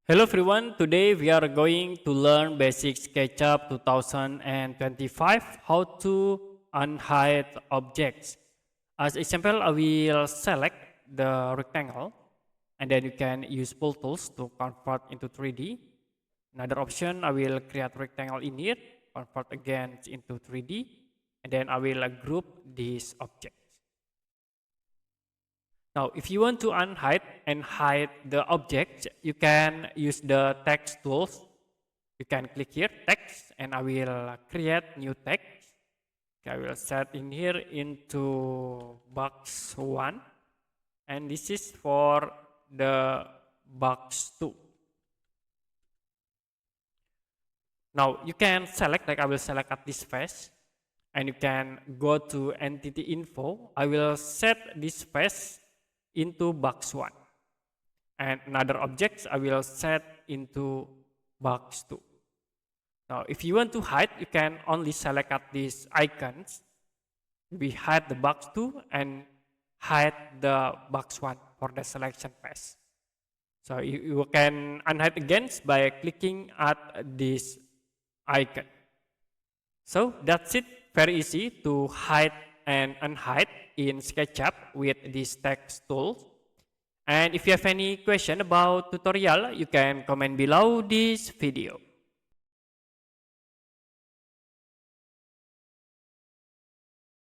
Hello everyone, today we are going to learn basic SketchUp 2025, how to unhide objects. As example, I will select the rectangle and then you can use Pull Tools to convert into 3D. Another option, I will create rectangle in here, convert again into 3D, and then I will group these objects. Now, if you want to unhide and hide the object, you can use the text tools. You can click here, text, and I will create new text. Okay, I will set in here into box 1, and this is for the box 2. Now, you can select, like I will select at this face, and you can go to entity info. I will set this face into box 1, and another objects I will set into box 2. Now if you want to hide, you can only select at these icons. We hide the box 2 and hide the box 1 for the selection phase. So you can unhide again by clicking at this icon. So that's it, very easy to hide and unhide in SketchUp with this text tool. And if you have any question about tutorial, you can comment below this video.